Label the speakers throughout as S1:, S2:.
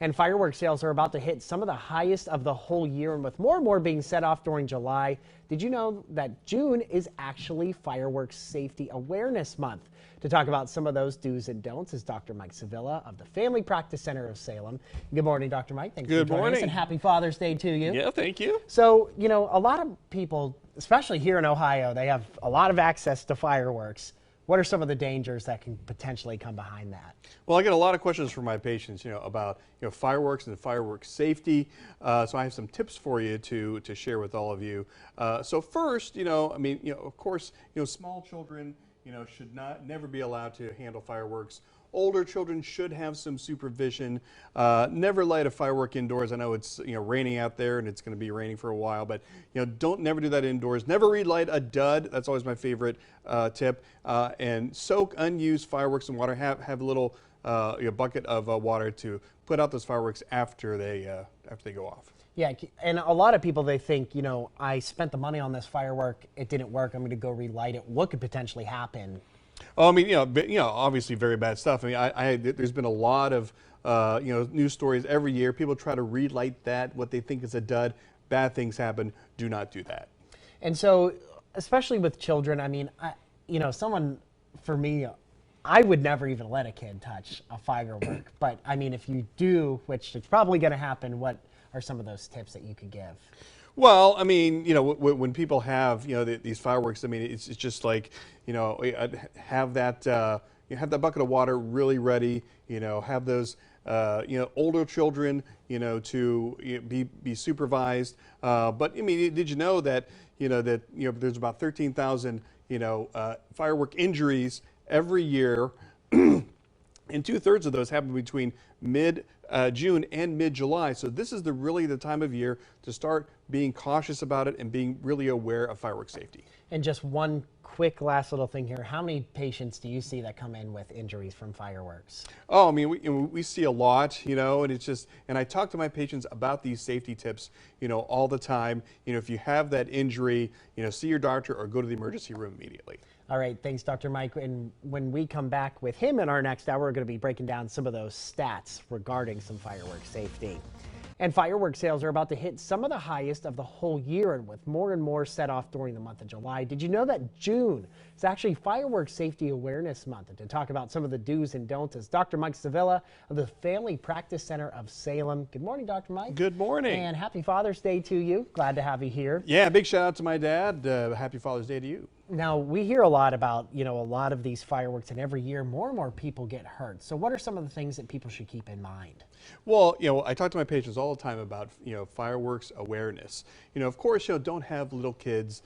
S1: And fireworks sales are about to hit some of the highest of the whole year, and with more and more being set off during July. Did you know that June is actually Fireworks Safety Awareness Month? To talk about some of those do's and don'ts is Dr. Mike Sevilla of the Family Practice Center of Salem. Good morning, Dr. Mike. Thanks for joining us, and happy Father's Day to you.
S2: Yeah, thank you.
S1: So, you know, a lot of people, especially here in Ohio, they have a lot of access to fireworks. What are some of the dangers that can potentially come behind that?
S2: Well, I get a lot of questions from my patients, about fireworks and fireworks safety. So I have some tips for you to share with all of you. So first, of course, small children, should never be allowed to handle fireworks. Older children should have some supervision. Never light a firework indoors. I know it's raining out there and it's going to be raining for a while, but never do that indoors. Never relight a dud. That's always my favorite tip. And soak unused fireworks in water. Have a little bucket of water to put out those fireworks after they go off.
S1: Yeah, and a lot of people, they think, I spent the money on this firework, it didn't work, I'm going to go relight it. What could potentially happen?
S2: Oh, I mean, obviously very bad stuff. I mean, there's been a lot of, news stories every year. People try to relight that, what they think is a dud. Bad things happen. Do not do that.
S1: And so, especially with children, I mean, for me, I would never even let a kid touch a firework. But I mean, if you do, which is probably going to happen, what are some of those tips that you could give?
S2: Well, I mean, when people have, these fireworks, I mean, it's just like, have that bucket of water really ready, have those, older children, to be supervised. But I mean, did you know that, there's about 13,000, firework injuries every year, and 2/3 of those happen between mid-June and mid-July. So this is really the time of year to start being cautious about it and being really aware of fireworks safety. And
S1: just one quick last little thing here. How many patients do you see that come in with injuries from fireworks?
S2: Oh, I mean, we see a lot, and it's just, and I talk to my patients about these safety tips, all the time. If you have that injury, see your doctor or go to the emergency room immediately.
S1: All right, thanks, Dr. Mike. And when we come back with him in our next hour, we're going to be breaking down some of those stats regarding some fireworks safety. And fireworks sales are about to hit some of the highest of the whole year, and with more and more set off during the month of July. Did you know that June is actually Fireworks Safety Awareness Month? And to talk about some of the do's and don'ts is Dr. Mike Sevilla of the Family Practice Center of Salem. Good morning, Dr. Mike.
S2: Good morning.
S1: And happy Father's Day to you. Glad to have you here.
S2: Yeah, big shout out to my dad. Happy Father's Day to you.
S1: Now, we hear a lot about, a lot of these fireworks, and every year more and more people get hurt. So what are some of the things that people should keep in mind?
S2: Well, I talk to my patients all the time about, fireworks awareness. Of course, don't have little kids,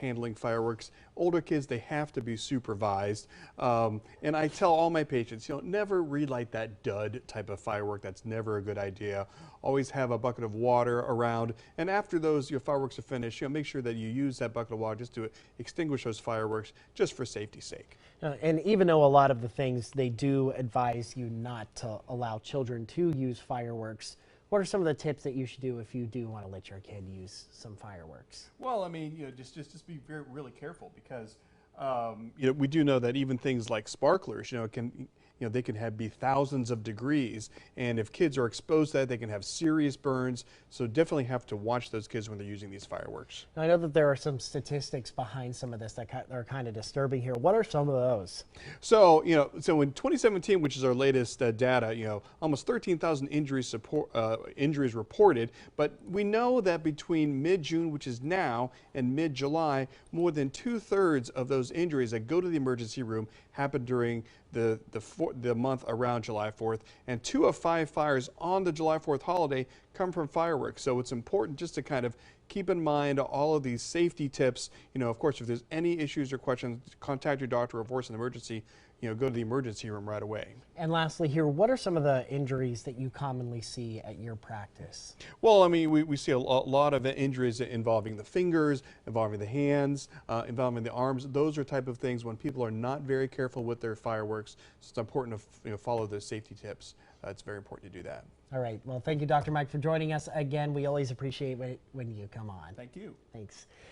S2: handling fireworks. Older kids, they have to be supervised. And I tell all my patients, never relight that dud type of firework. That's never a good idea. Always have a bucket of water around. And after those fireworks are finished, make sure that you use that bucket of water just to extinguish those fireworks, just for safety's sake.
S1: And even though a lot of the things, they do advise you not to allow children to use fireworks, what are some of the tips that you should do if you do want to let your kid use some fireworks?
S2: Well, I mean, just be really careful, because we do know that even things like sparklers, they can be thousands of degrees, and if kids are exposed to that, they can have serious burns. So definitely have to watch those kids when they're using these fireworks.
S1: Now, I know that there are some statistics behind some of this that are kind of disturbing here. What are some of those?
S2: So so in 2017, which is our latest data, almost 13,000 injuries reported. But we know that between mid-June, which is now, and mid-July, more than 2/3 of those injuries that go to the emergency room happen during the month around July 4th, and 2 of 5 fires on the July 4th holiday come from fireworks. So it's important just to kind of keep in mind all of these safety tips. Of course, if there's any issues or questions, contact your doctor, or if it's an emergency, go to the emergency room right away.
S1: And lastly here, what are some of the injuries that you commonly see at your practice?
S2: Well, I mean, we see a lot of injuries involving the fingers, involving the hands, involving the arms. Those are type of things when people are not very careful with their fireworks. So it's important to follow those safety tips. It's very important to do that.
S1: All right. Well, thank you, Dr. Mike, for joining us again. We always appreciate when you come on.
S2: Thank you.
S1: Thanks.